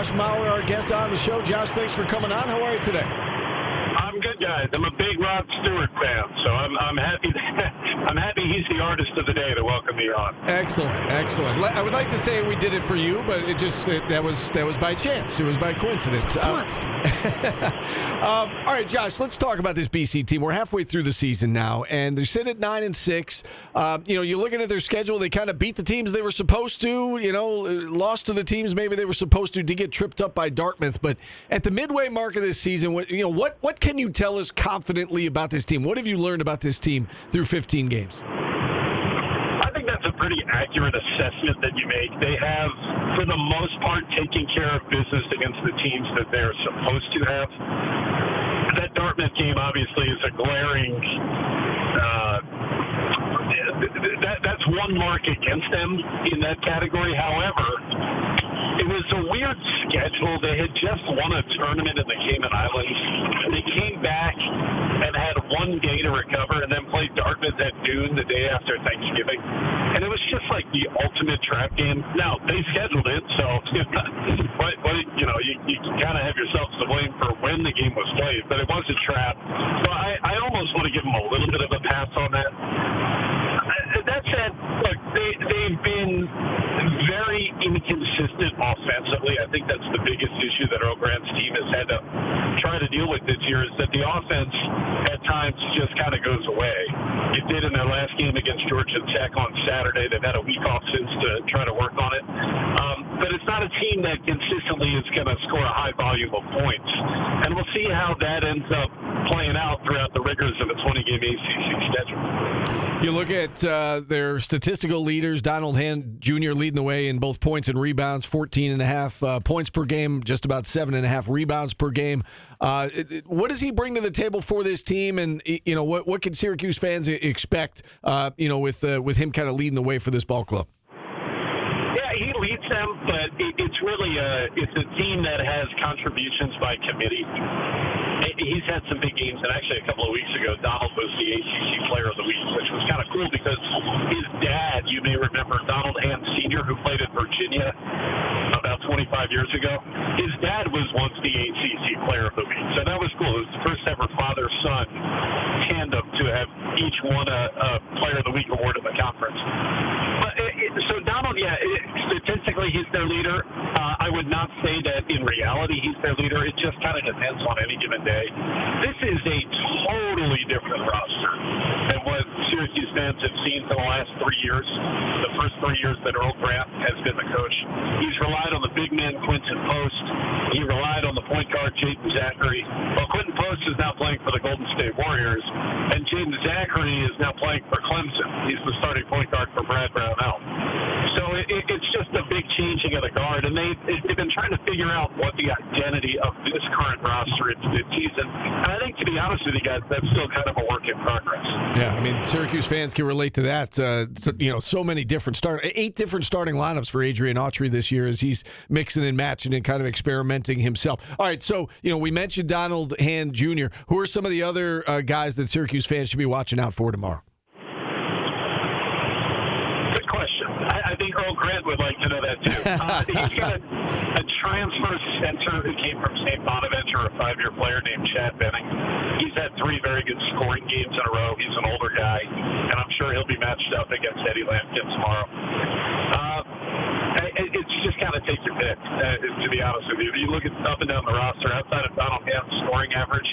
Josh Maurer, our guest on the show. Josh, thanks for coming on. How are you today? I'm good, guys. I'm a big Rod Stewart fan, so I'm happy. I'm happy he's the artist of the day to welcome me on. Excellent. I would like to say we did it for you, but that was by chance. It was by coincidence. All right, Josh, let's talk about this BC team. We're halfway through the season now, and they sit at 9-6. You're looking at their schedule. They kind of beat the teams they were supposed to. Lost to the teams maybe they were supposed to get tripped up by Dartmouth. But at the midway mark of this season, what can you tell us confidently about this team? What have you learned about this team through 15 games? I think that's a pretty accurate assessment that you make. They have, for the most part, taken care of business against the teams that they're supposed to have. That Dartmouth game, obviously, is a glaring... that's one mark against them in that category. However, it was a weird schedule. They had just won a tournament in the Cayman Islands. They came back and had one day to recover and then played Dartmouth at noon the day after Thanksgiving. And it was just like the ultimate trap game. Now, they scheduled it, so you kind of have yourself to blame for when the game was played, but it was a trap. So I almost want to give them a little bit of a pass on that. That said, look, they've been very inconsistent offensively. I think that's the biggest issue that Earl Grant's team has had to try to deal with this year, is that the offense at times just kind of goes away. It did in their last game against Georgia Tech on Saturday. They've had a week off since to try to work on it. But it's not a team that consistently is going to score a high volume of points. And we'll see how that ends up playing out throughout the rigors of a 20-game ACC schedule. You look at their statistical leaders, Donald Hand Jr. leading the way in both points and rebounds, 14.5 points per game, just about 7.5 rebounds per game. What does he bring to the table for this team, and what can Syracuse fans expect? With him kind of leading the way for this ball club. Yeah, he leads them, but it's really it's a team that has contributions by committee. He's had some big games, and actually a couple of weeks ago, Donald was the ACC Player of the Week, which was kind of cool because his dad, you may remember, Donald Hand Sr., who played at Virginia about 25 years ago, his dad was once the ACC Player of the Week. So that was cool. It was the first ever father-son tandem to have each won a Player of the Week award in the conference. So Donald, statistically he's their leader. I would not say that in reality he's their leader. It just kind of depends on any given day. This is a totally different roster than what Syracuse fans have seen for the last 3 years. The first 3 years that Earl Grant has been the coach. He's relied on the big man Quinton Post. He relied on the point guard Jaden Zachary. Well, Quinton Post is now playing for the Golden State Warriors, and Jaden Zachary is now playing for Clemson. He's the starting point guard for Brad Brownell. So it's just a big changing of the guard, and they've been trying to figure out what the identity of this current roster is this season. And I think, to be honest with you guys, that's still kind of a work in progress. Yeah, I mean, Syracuse fans can relate to that. So many different 8 different starting lineups for Adrian Autry this year as he's mixing and matching and kind of experimenting himself. All right, so we mentioned Donald Hand Jr. Who are some of the other guys that Syracuse fans should be watching out for tomorrow? I think Earl Grant would like to know that, too. He's got a transfer center who came from St. Bonaventure, a 5-year player named Chad Benning. He's had 3 very good scoring games in a row. He's an older guy, and I'm sure he'll be matched up against Eddie Lampkin tomorrow. It's just kind of take your pick, to be honest with you. You look at up and down the roster, outside of Donald Hand's scoring average,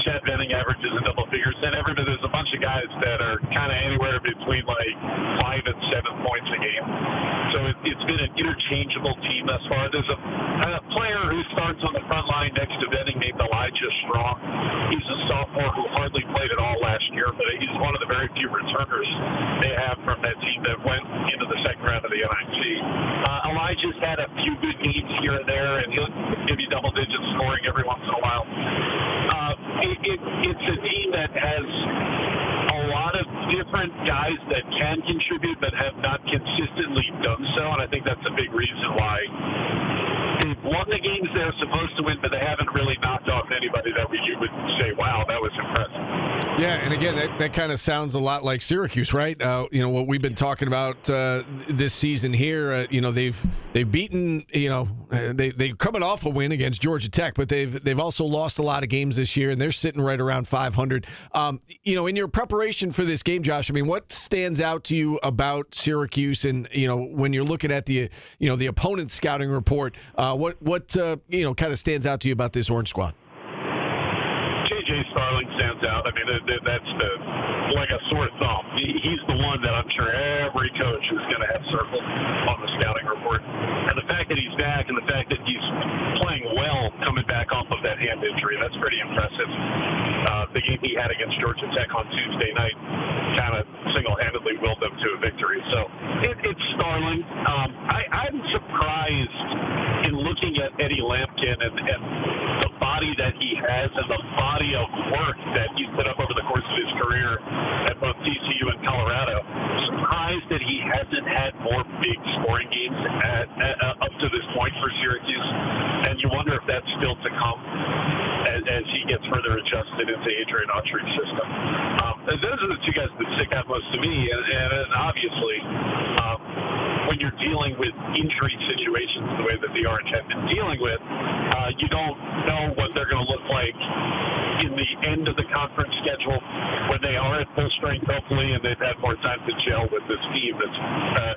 Chad Benning averages in double figures. Then there's a bunch of guys that are kind of anywhere between like 5 and 7 points a game. So it's been an interchangeable team thus far. There's a player who starts on the front line next to Benning named Elijah Strong. He's a sophomore who hardly played at all last year, but he's one of the very few returners they have from that team that went into the second round of the NIT. Elijah's had a few good games here and there, and he'll give you double-digit scoring every once in a while. It's a team that has a lot of different guys that can contribute but have not consistently done so, and I think that's a big reason why they've won the games they're supposed to win, but they haven't really knocked off anybody that you would say, wow, that was impressive. Yeah, and again, that kind of sounds a lot like Syracuse, right? What we've been talking about this season here. They've beaten they're coming off a win against Georgia Tech, but they've also lost a lot of games this year, and they're sitting right around 500. In your preparation for this game, Josh, I mean, what stands out to you about Syracuse, and when you're looking at the opponent's scouting report, what kind of stands out to you about this Orange squad? J.J. Starling stands out. I mean, that's like a sore thumb. He's the one that I'm sure every coach is going to have circled on the scouting report. And the fact that he's back and the fact that he's playing well coming back off of that hand injury, that's pretty impressive. The game he had against Georgia Tech on Tuesday night kind of single-handedly willed them to a victory. So it's Starling. I'm surprised in looking at Eddie Lampkin and the body that he has and the body of work that he's put up over the course of his career at both TCU and Colorado. Surprised that he hasn't had more big scoring games up to this point for Syracuse, and you wonder if that's still to come as he gets further adjusted into Adrian Autry's system. Those are the two guys that stick out most to me, and obviously when you're dealing with injury situations the way that the Orange have been dealing with, you don't know what they're going to look like in the end of the conference schedule when they are at full strength, hopefully, and they've had more time to gel with this team that's,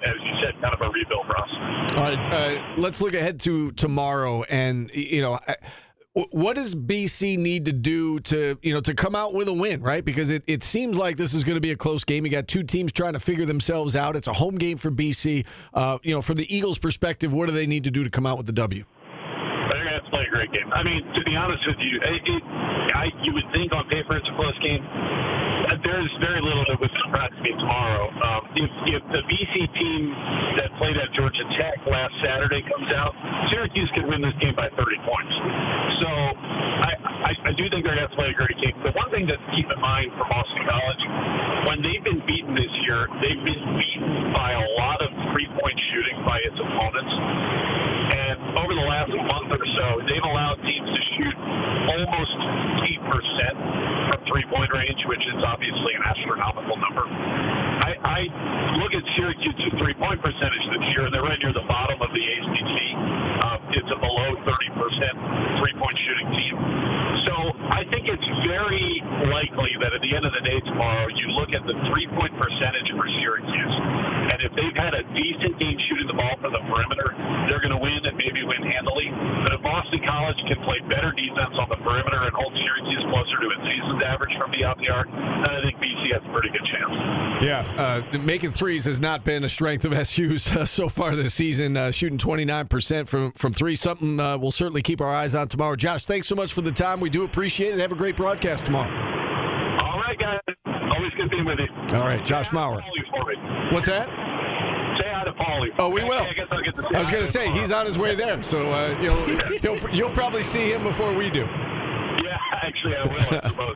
as you said, kind of a rebuild process. All right, let's look ahead to tomorrow, and what does BC need to do to come out with a win, right? Because it seems like this is going to be a close game. You got two teams trying to figure themselves out. It's a home game for BC. From the Eagles' perspective, what do they need to do to come out with the W? They're going to have to play a great game. I mean, to be honest with you, you would think on paper it's a close game. There's very little that would surprise me tomorrow. If the BC team that played at Georgia Tech last Saturday comes out, Syracuse can win this game by 30 points. So I do think they're going to have to play a great game. The one thing to keep in mind for Boston College, when they've been beaten this year, they've been beaten by a lot of three-point shooting by its opponents. And over the last month or so, they've allowed teams to shoot almost 8% from three-point range, which is obviously an astronomical number. I look at Syracuse's three-point percentage this year, and they're right near the bottom of the ACC. It's a below 30% three-point shooting team. So I think it's very likely that at the end of the day tomorrow, you look at the three-point percentage for Syracuse, and if they've had a decent game shooting the ball from the perimeter, they're going to win and maybe win handily. But if Boston College can play better defense on the perimeter and hold Syracuse closer to its season's average from beyond the arc, then I think BC has a pretty good chance. Yeah, making threes has not been a strength of SU's so far this season, shooting 29% from three, something we'll certainly keep our eyes on tomorrow. Josh, thanks so much for the time. We do appreciate it. Have a great broadcast tomorrow. All right, guys. Always good being with you. All right, Josh Maurer. What's that? Say hi to Paulie. Oh, we will. I guess I'll get to say I was going to say, he's on his way there, so you'll probably see him before we do. Yeah, actually, I will, I suppose.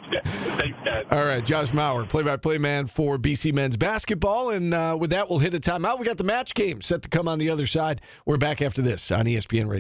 Thanks, guys. All right, Josh Maurer, play-by-play man for BC men's basketball. And with that, we'll hit a timeout. We got the match game set to come on the other side. We're back after this on ESPN Radio.